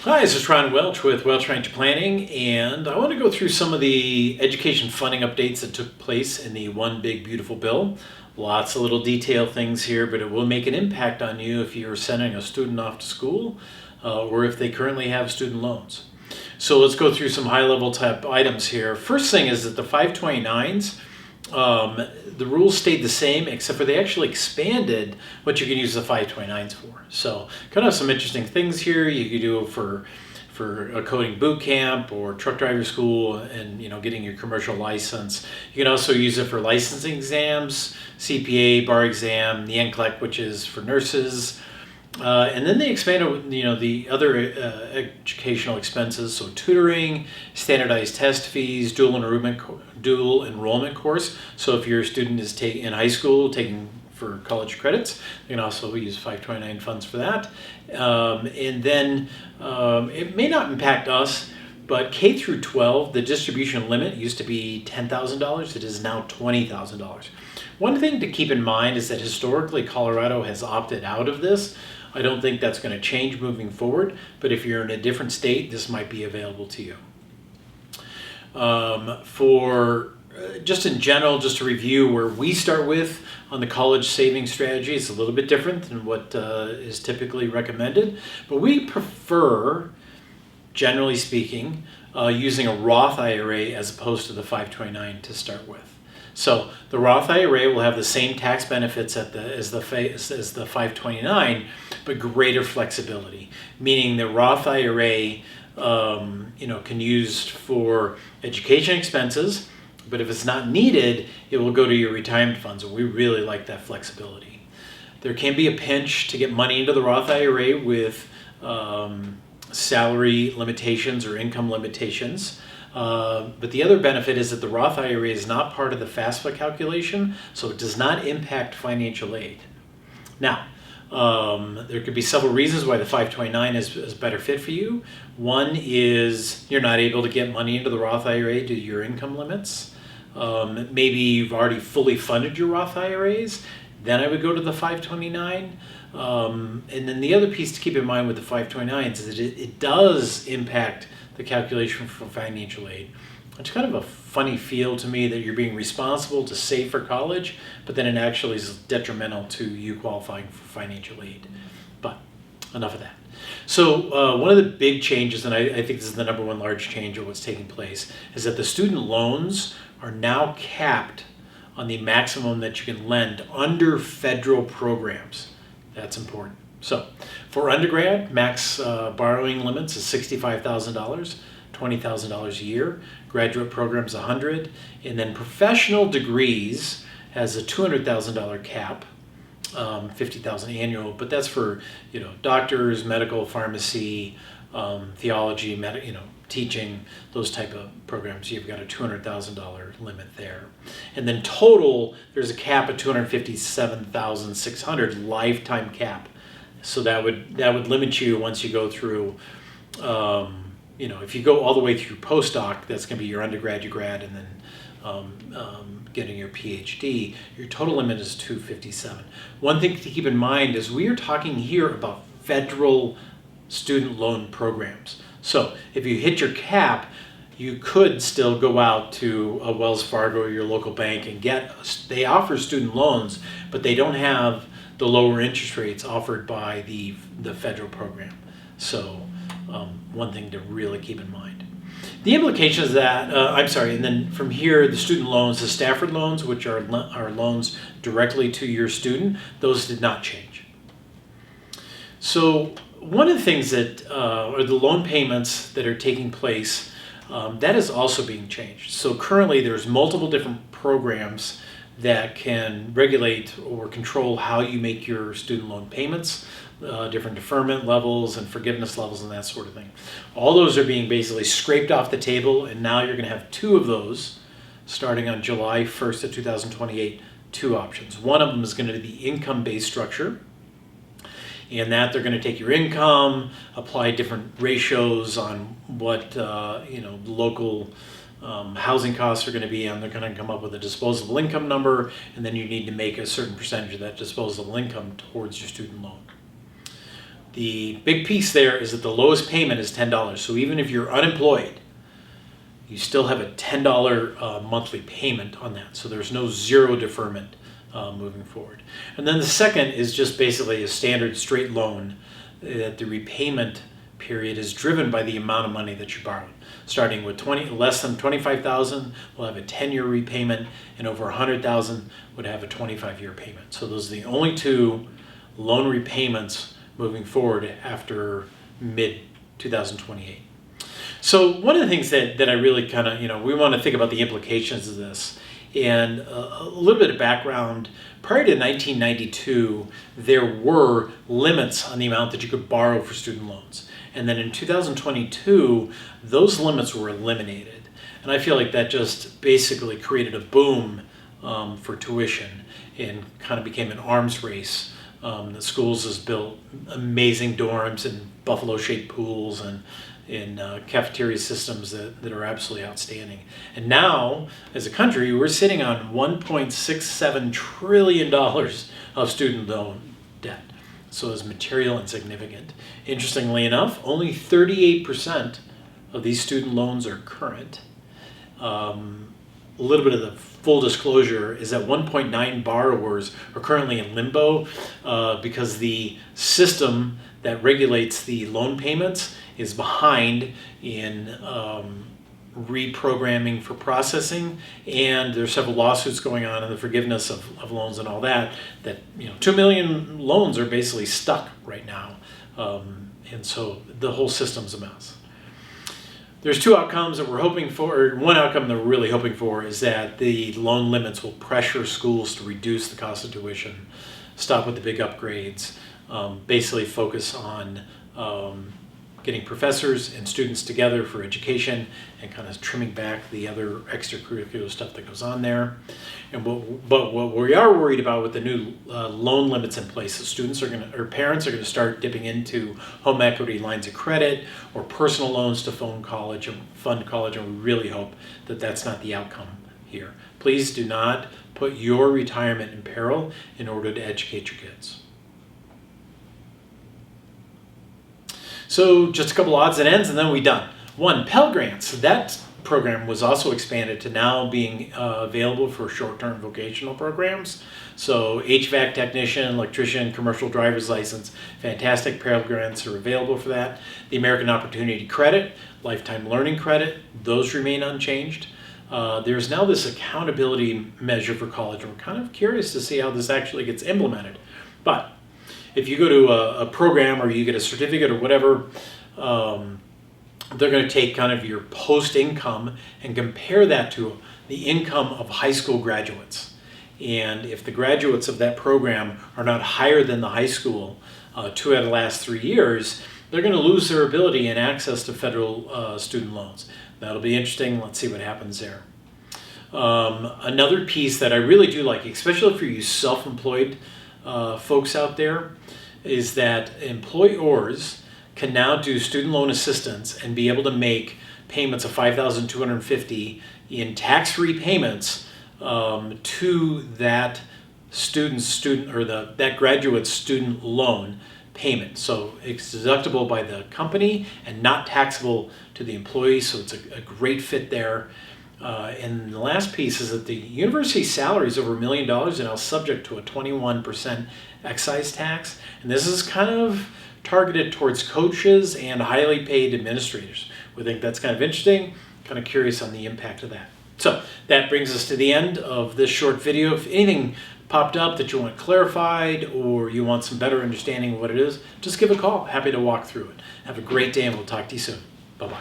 Hi, this is Tron Welch with Welch Financial Planning, and I want to go through some of the education funding updates that took place in the One Big Beautiful Bill. Lots of little detail things here, but it will make an impact on you if you're sending a student off to school or if they currently have student loans. So let's go through some high-level type items here. First thing is that the 529s, the rules stayed the same, except for they actually expanded what you can use the 529s for. So kind of some interesting things here. You could do it for a coding boot camp or truck driver school, and getting your commercial license. You can also use it for licensing exams, CPA, bar exam, the NCLEX, which is for nurses. And then they expanded, the other educational expenses, so tutoring, standardized test fees, dual enrollment course. So if your student is in high school taking for college credits, you can also use 529 funds for that. And then it may not impact us, but K through 12, the distribution limit used to be $10,000. It is now $20,000. One thing to keep in mind is that historically Colorado has opted out of this. I don't think that's going to change moving forward, but if you're in a different state, this might be available to you. Just in general, just to review where we start with on the college saving strategy, it's a little bit different than what is typically recommended, but we prefer, generally speaking, using a Roth IRA as opposed to the 529 to start with. So the Roth IRA will have the same tax benefits as the 529, but greater flexibility, meaning the Roth IRA can use for education expenses, but if it's not needed, it will go to your retirement funds, and we really like that flexibility. There can be a pinch to get money into the Roth IRA with salary limitations or income limitations. But the other benefit is that the Roth IRA is not part of the FAFSA calculation, so it does not impact financial aid. Now, there could be several reasons why the 529 is a better fit for you. One is you're not able to get money into the Roth IRA due to your income limits. Maybe you've already fully funded your Roth IRAs. Then I would go to the 529. And then the other piece to keep in mind with the 529 is that it does impact the calculation for financial aid. It's kind of a funny feel to me that you're being responsible to save for college, but then it actually is detrimental to you qualifying for financial aid. But enough of that. So one of the big changes, and I think this is the number one large change of what's taking place, is that the student loans are now capped on the maximum that you can lend under federal programs. That's important. So for undergrad, max borrowing limits is $65,000, $20,000 a year. Graduate programs $100,000, and then professional degrees has a $200,000 cap, $50,000 annual. But that's for doctors, medical, pharmacy, theology, teaching, those type of programs. You've got a $200,000 limit there, and then total there's a cap of $257,600 lifetime cap. So that would limit you once you go through. If you go all the way through postdoc, that's going to be your undergrad, your grad, and then getting your PhD. Your total limit is $257,000. One thing to keep in mind is we are talking here about federal student loan programs. So if you hit your cap, you could still go out to a Wells Fargo or your local bank and they offer student loans, but they don't have the lower interest rates offered by the federal program. So one thing to really keep in mind. The implications of that, and then from here, the student loans, the Stafford loans, which are loans directly to your student, those did not change. So one of the things that are the loan payments that are taking place, that is also being changed. So currently there's multiple different programs that can regulate or control how you make your student loan payments, different deferment levels and forgiveness levels and that sort of thing. All those are being basically scraped off the table, and now you're going to have two of those starting on July 1st of 2028, two options. One of them is going to be the income-based structure, and that they're going to take your income, apply different ratios on what local housing costs are going to be, and they're going to come up with a disposable income number, and then you need to make a certain percentage of that disposable income towards your student loan. The big piece there is that the lowest payment is $10. So even if you're unemployed, you still have a $10 monthly payment on that. So there's no zero deferment moving forward. And then the second is just basically a standard straight loan that the repayment period is driven by the amount of money that you borrowed. Starting with less than $25,000 will have a 10-year repayment, and over $100,000 would have a 25-year payment. So those are the only two loan repayments moving forward after mid-2028. So one of the things that I really kind of, we want to think about the implications of this. And a little bit of background, prior to 1992, there were limits on the amount that you could borrow for student loans. And then in 2022, those limits were eliminated. And I feel like that just basically created a boom for tuition and kind of became an arms race. The schools has built amazing dorms and buffalo-shaped pools and in cafeteria systems that are absolutely outstanding. And now, as a country, we're sitting on $1.67 trillion of student loan debt. So it's material and significant. Interestingly enough, only 38% of these student loans are current. A little bit of the full disclosure is that 1.9 borrowers are currently in limbo because the system that regulates the loan payments is behind in reprogramming for processing, and there's several lawsuits going on in the forgiveness of loans and all that 2 million loans are basically stuck right now, and so the whole system's a mess. There's two outcomes that we're hoping for, or one outcome that we're really hoping for is that the loan limits will pressure schools to reduce the cost of tuition, stop with the big upgrades, basically focus on getting professors and students together for education and kind of trimming back the other extracurricular stuff that goes on there. But what we are worried about with the new loan limits in place is parents are going to start dipping into home equity lines of credit or personal loans to fund college, and we really hope that that's not the outcome here. Please do not put your retirement in peril in order to educate your kids. So just a couple odds and ends, and then we're done. One, Pell Grants. That program was also expanded to now being available for short-term vocational programs. So HVAC technician, electrician, commercial driver's license, fantastic Pell Grants are available for that. The American Opportunity Credit, Lifetime Learning Credit, those remain unchanged. There's now this accountability measure for college. We're kind of curious to see how this actually gets implemented. But if you go to a program or you get a certificate or whatever, they're going to take kind of your post-income and compare that to the income of high school graduates. And if the graduates of that program are not higher than the high school 2 out of the last 3 years, they're going to lose their ability and access to federal student loans. That'll be interesting. Let's see what happens there. Another piece that I really do like, especially for you self-employed folks out there, is that employers can now do student loan assistance and be able to make payments of $5,250 in tax-free payments to that that graduate student loan payment. So it's deductible by the company and not taxable to the employee. So it's a great fit there. And the last piece is that the university salaries over $1 million are now subject to a 21% excise tax. And this is kind of targeted towards coaches and highly paid administrators. We think that's kind of interesting, kind of curious on the impact of that. So that brings us to the end of this short video. If anything popped up that you want clarified or you want some better understanding of what it is, just give a call. Happy to walk through it. Have a great day and we'll talk to you soon. Bye-bye.